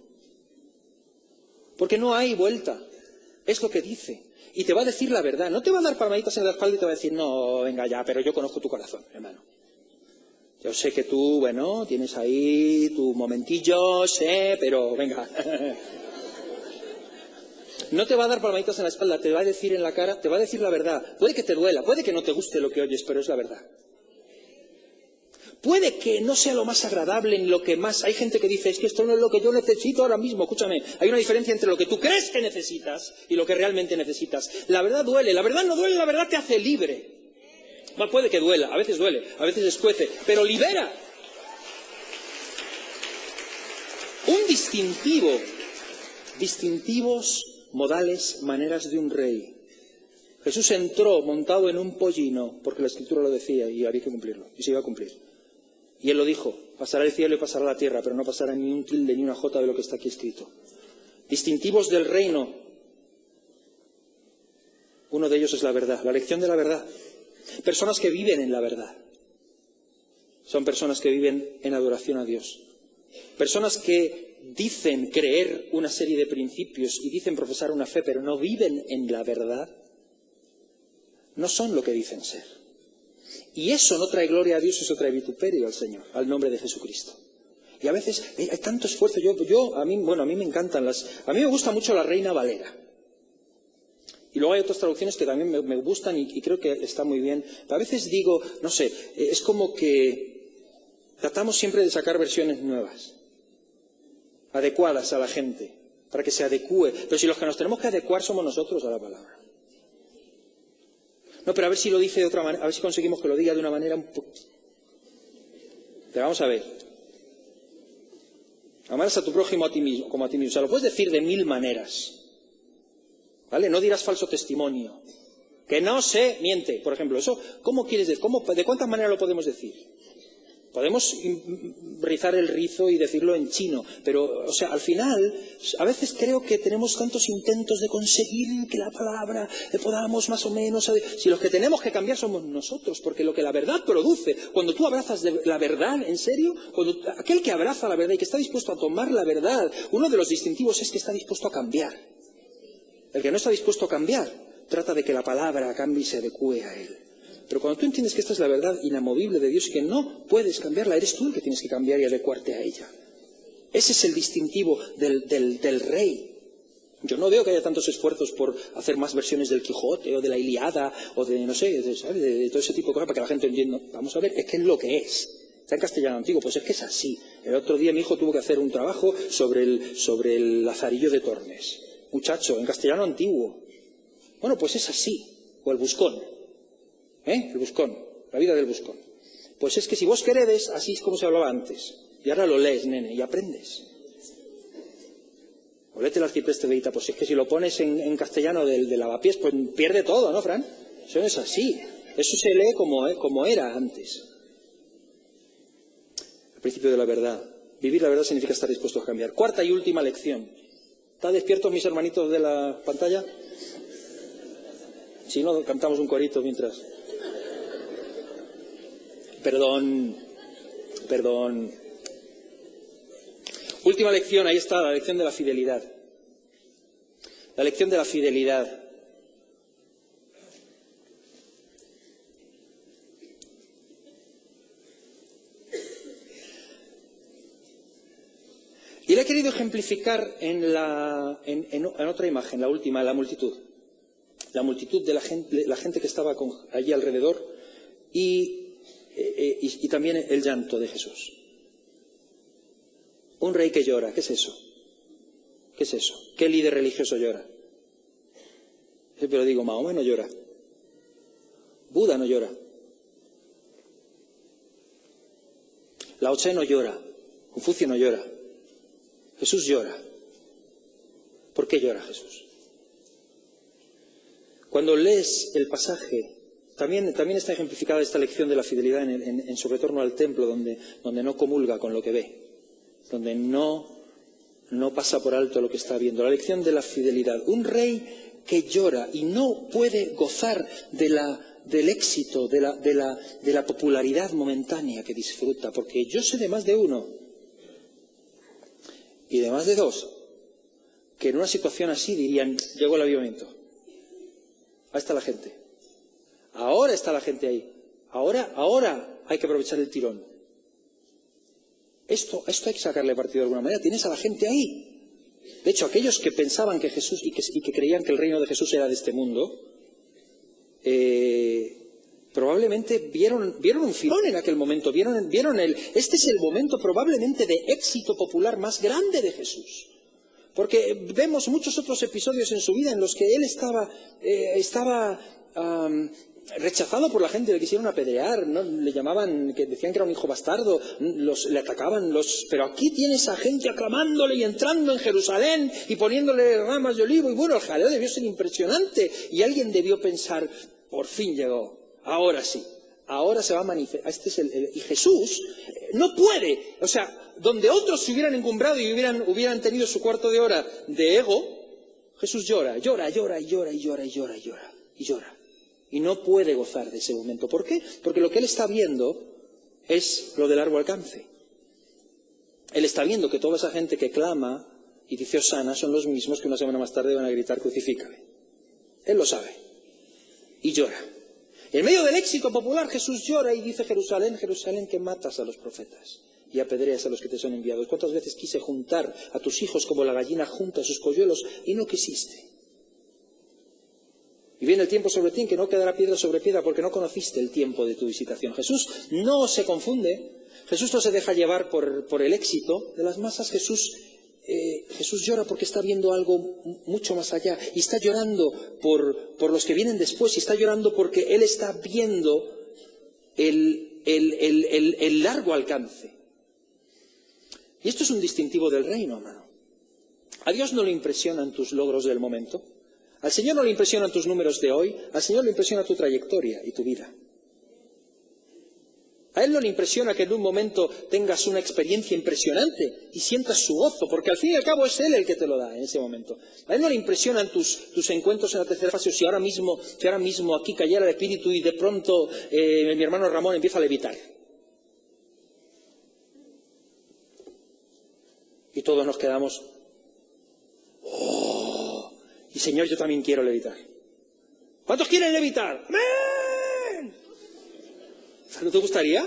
Porque no hay vuelta. Es lo que dice. Y te va a decir la verdad. No te va a dar palmaditas en la espalda y te va a decir, no, venga ya, pero yo conozco tu corazón, hermano. Yo sé que tú, bueno, tienes ahí tu momentillo, sé, pero venga. No te va a dar palmaditas en la espalda, te va a decir en la cara, te va a decir la verdad. Puede que te duela, puede que no te guste lo que oyes, pero es la verdad. Puede que no sea lo más agradable en lo que más... Hay gente que dice, es que esto no es lo que yo necesito ahora mismo. Escúchame, hay una diferencia entre lo que tú crees que necesitas y lo que realmente necesitas. La verdad duele, la verdad no duele, la verdad te hace libre. Puede que duela, a veces duele, a veces escuece, pero libera. Un distintivos, modales, maneras de un rey. Jesús entró montado en un pollino, porque la Escritura lo decía y había que cumplirlo, y se iba a cumplir. Y Él lo dijo, pasará el cielo y pasará la tierra, pero no pasará ni un tilde ni una jota de lo que está aquí escrito. Distintivos del reino. Uno de ellos es la verdad, la lección de la verdad. Personas que viven en la verdad. Son personas que viven en adoración a Dios. Personas que dicen creer una serie de principios y dicen profesar una fe, pero no viven en la verdad. No son lo que dicen ser. Y eso no trae gloria a Dios, eso trae vituperio al Señor, al nombre de Jesucristo. Y a veces hay tanto esfuerzo. A mí me encantan a mí me gusta mucho la Reina Valera. Y luego hay otras traducciones que también me gustan y creo que está muy bien. Pero a veces digo, no sé, es como que tratamos siempre de sacar versiones nuevas, adecuadas a la gente, para que se adecúe. Pero si los que nos tenemos que adecuar somos nosotros a la palabra. No, pero a ver si lo dice de otra manera, a ver si conseguimos que lo diga de una manera un poco... Pero vamos a ver. Amarás a tu prójimo a ti mismo, como a ti mismo. O sea, lo puedes decir de 1000 maneras. ¿Vale? No dirás falso testimonio. Que no se miente, por ejemplo. Eso, ¿cómo quieres decir? ¿De cuántas maneras lo podemos decir? Podemos rizar el rizo y decirlo en chino, pero, o sea, al final, a veces creo que tenemos tantos intentos de conseguir que la palabra podamos más o menos... Si los que tenemos que cambiar somos nosotros, porque lo que la verdad produce, cuando tú abrazas la verdad, en serio, aquel que abraza la verdad y que está dispuesto a tomar la verdad, uno de los distintivos es que está dispuesto a cambiar. El que no está dispuesto a cambiar, trata de que la palabra cambie y se adecúe a él. Pero cuando tú entiendes que esta es la verdad inamovible de Dios y que no puedes cambiarla, eres tú el que tienes que cambiar y adecuarte a ella. Ese es el distintivo del rey. Yo no veo que haya tantos esfuerzos por hacer más versiones del Quijote o de la Ilíada o de, no sé, de todo ese tipo de cosas para que la gente entienda. Vamos a ver, es que es lo que es. Está en castellano antiguo, pues es que es así. El otro día mi hijo tuvo que hacer un trabajo sobre el Lazarillo de Tormes. Muchacho, en castellano antiguo. Bueno, pues es así. O el Buscón. El Buscón, la vida del Buscón. Pues es que si vos queréis, así es como se hablaba antes. Y ahora lo lees, nene, y aprendes. O léete el Arcipreste de Ita, pues es que si lo pones en castellano del lavapiés, pues pierde todo, ¿no, Fran? Eso no es así. Eso se lee como era antes. El principio de la verdad. Vivir la verdad significa estar dispuesto a cambiar. Cuarta y última lección. ¿Están despiertos mis hermanitos de la pantalla? Si no, cantamos un corito mientras... Perdón. Última lección, ahí está, la lección de la fidelidad. La lección de la fidelidad. Y la he querido ejemplificar en otra imagen, la última, la multitud. La multitud de la gente que estaba allí alrededor. Y y también el llanto de Jesús. Un rey que llora, ¿qué es eso? ¿Qué es eso? ¿Qué líder religioso llora? Pero digo, Mahoma no llora. Buda no llora. Lao Tse no llora. Confucio no llora. Jesús llora. ¿Por qué llora Jesús? Cuando lees el pasaje, también está ejemplificada esta lección de la fidelidad en su retorno al templo, donde no comulga con lo que ve, donde no pasa por alto lo que está viendo. La lección de la fidelidad. Un rey que llora y no puede gozar del éxito, de la popularidad momentánea que disfruta, porque yo sé de más de uno y de más de dos que en una situación así dirían, llegó el avivamiento. Ahí está la gente. Ahora está la gente ahí. Ahora hay que aprovechar el tirón. Esto hay que sacarle partido de alguna manera. Tienes a la gente ahí. De hecho, aquellos que pensaban que Jesús y que creían que el reino de Jesús era de este mundo, probablemente vieron un filón en aquel momento. Este es el momento probablemente de éxito popular más grande de Jesús. Porque vemos muchos otros episodios en su vida en los que él estaba rechazado por la gente, le quisieron apedrear, ¿no? Le llamaban, que decían que era un hijo bastardo, le atacaban, pero aquí tienes a gente aclamándole y entrando en Jerusalén y poniéndole ramas de olivo, y bueno, el jaleo debió ser impresionante, y alguien debió pensar, por fin llegó, ahora sí, ahora se va a manifestar, y Jesús no puede, o sea, donde otros se hubieran encumbrado y hubieran tenido su cuarto de hora de ego, Jesús llora. Y no puede gozar de ese momento. ¿Por qué? Porque lo que él está viendo es lo de largo alcance. Él está viendo que toda esa gente que clama y dice Hosana son los mismos que una semana más tarde van a gritar crucifícame. Él lo sabe. Y llora. En medio del éxito popular Jesús llora y dice Jerusalén, Jerusalén, que matas a los profetas y apedreas a los que te son enviados. ¿Cuántas veces quise juntar a tus hijos como la gallina junta a sus polluelos y no quisiste? Y viene el tiempo sobre ti en que no quedará piedra sobre piedra porque no conociste el tiempo de tu visitación. Jesús no se confunde, Jesús no se deja llevar por el éxito de las masas. Jesús llora porque está viendo algo mucho más allá y está llorando por los que vienen después y está llorando porque Él está viendo el largo alcance. Y esto es un distintivo del reino, hermano. A Dios no le impresionan tus logros del momento. Al Señor no le impresionan tus números de hoy. Al Señor le impresiona tu trayectoria y tu vida. A Él no le impresiona que en un momento tengas una experiencia impresionante y sientas su gozo, porque al fin y al cabo es Él el que te lo da en ese momento. A Él no le impresionan tus encuentros en la tercera fase, o si ahora mismo aquí cayera el espíritu y de pronto mi hermano Ramón empieza a levitar. Y todos nos quedamos, ¡oh! Y Señor, yo también quiero levitar. ¿Cuántos quieren levitar? ¡Amén! ¿No te gustaría?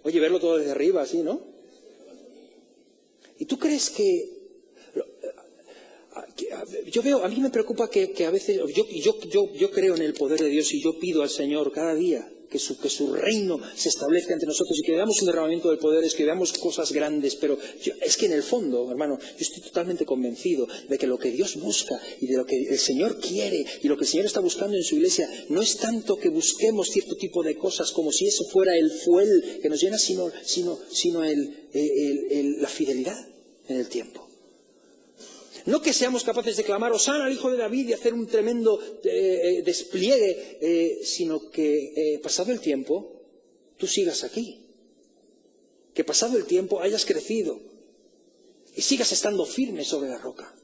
Oye, verlo todo desde arriba, así, ¿no? ¿Y tú crees que yo veo, a mí me preocupa que a veces, yo creo en el poder de Dios y yo pido al Señor cada día que su reino se establezca entre nosotros y que veamos un derramamiento del poder, es que veamos cosas grandes, pero es que en el fondo, hermano, yo estoy totalmente convencido de que lo que Dios busca y de lo que el Señor quiere y lo que el Señor está buscando en su iglesia no es tanto que busquemos cierto tipo de cosas como si eso fuera el fuel que nos llena, sino la fidelidad en el tiempo. No que seamos capaces de clamar Hosana al Hijo de David y hacer un tremendo despliegue, sino que pasado el tiempo, tú sigas aquí. Que pasado el tiempo hayas crecido y sigas estando firme sobre la roca.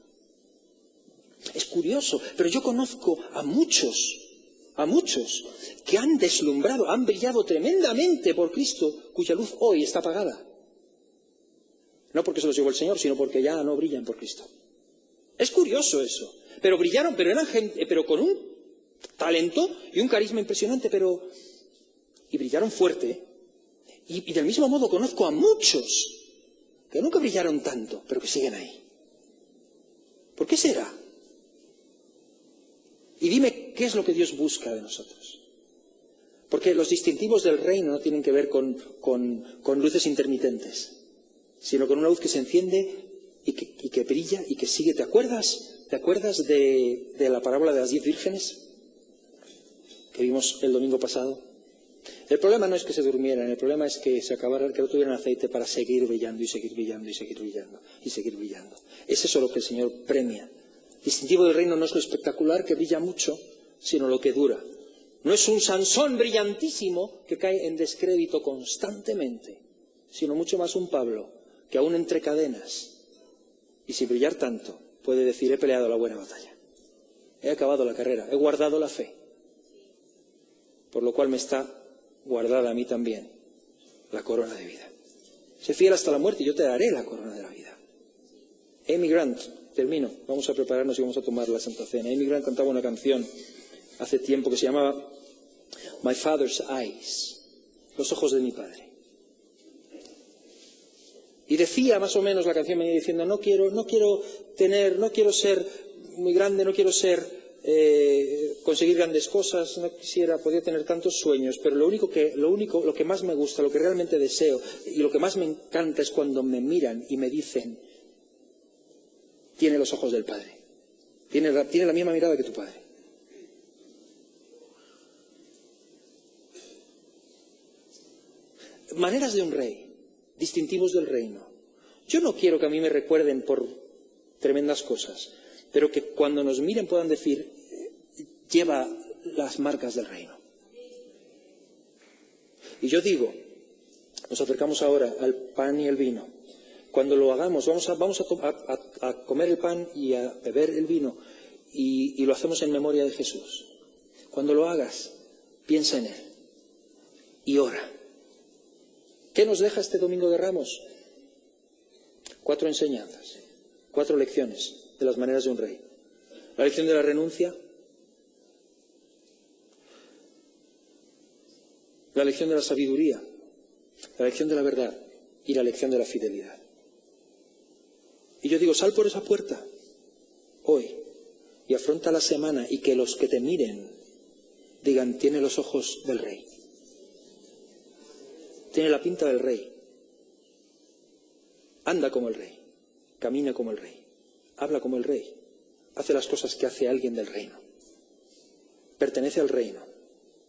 Es curioso, pero yo conozco a muchos que han deslumbrado, han brillado tremendamente por Cristo, cuya luz hoy está apagada. No porque se los llevó el Señor, sino porque ya no brillan por Cristo. Es curioso eso. Pero brillaron, pero eran gente, pero con un talento y un carisma impresionante, y brillaron fuerte. Y del mismo modo conozco a muchos que nunca brillaron tanto, pero que siguen ahí. ¿Por qué será? Y dime, ¿qué es lo que Dios busca de nosotros? Porque los distintivos del reino no tienen que ver con luces intermitentes, sino con una luz que se enciende y que brilla y que sigue. ¿Te acuerdas de la parábola de las 10 vírgenes que vimos el domingo pasado? El problema no es que se durmieran, el problema es que se acabaran, que no tuvieran aceite para seguir brillando y seguir brillando y seguir brillando y seguir brillando. Es eso lo que el Señor premia. Distintivo del reino no es lo espectacular que brilla mucho, sino lo que dura. No es un Sansón brillantísimo que cae en descrédito constantemente, sino mucho más un Pablo que aún entre cadenas y sin brillar tanto puede decir: he peleado la buena batalla, he acabado la carrera, he guardado la fe, por lo cual me está guardada a mí también la corona de vida. Sé fiel hasta la muerte y yo te daré la corona de la vida. Amy Grant, termino, vamos a prepararnos y vamos a tomar la Santa Cena. Amy Grant cantaba una canción hace tiempo que se llamaba My Father's Eyes, los ojos de mi padre. Y decía más o menos, la canción venía diciendo: no quiero ser muy grande, no quiero conseguir grandes cosas, no podía tener tantos sueños, pero lo que más me gusta, lo que realmente deseo y lo que más me encanta es cuando me miran y me dicen: tiene los ojos del Padre, tiene la misma mirada que tu Padre. Maneras de un rey, distintivos del reino. Yo no quiero que a mí me recuerden por tremendas cosas, pero que cuando nos miren puedan decir: lleva las marcas del reino. Y yo digo, nos acercamos ahora al pan y el vino. Cuando lo hagamos, vamos a comer el pan y a beber el vino, y lo hacemos en memoria de Jesús. Cuando lo hagas, piensa en Él y ora. ¿Qué nos deja este Domingo de Ramos? 4 enseñanzas, 4 lecciones de las maneras de un rey. La lección de la renuncia, la lección de la sabiduría, la lección de la verdad y la lección de la fidelidad. Y yo digo: sal por esa puerta hoy y afronta la semana, y que los que te miren digan: tiene los ojos del rey, tiene la pinta del rey, anda como el rey, camina como el rey, habla como el rey, hace las cosas que hace alguien del reino, pertenece al reino,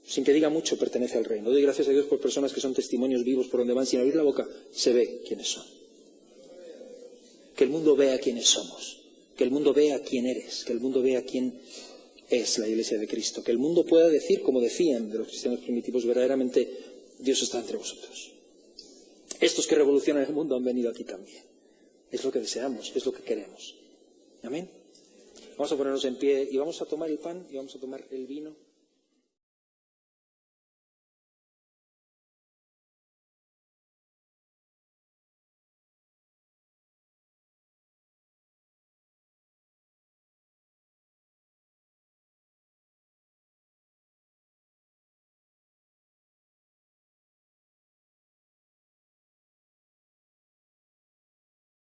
sin que diga mucho pertenece al reino. Doy gracias a Dios por personas que son testimonios vivos por donde van, sin abrir la boca se ve quiénes son. Que el mundo vea quiénes somos, que el mundo vea quién eres, que el mundo vea quién es la Iglesia de Cristo, que el mundo pueda decir, como decían de los cristianos primitivos: verdaderamente Dios está entre vosotros. Estos que revolucionan el mundo han venido aquí también. Es lo que deseamos, es lo que queremos. Amén. Vamos a ponernos en pie y vamos a tomar el pan y vamos a tomar el vino.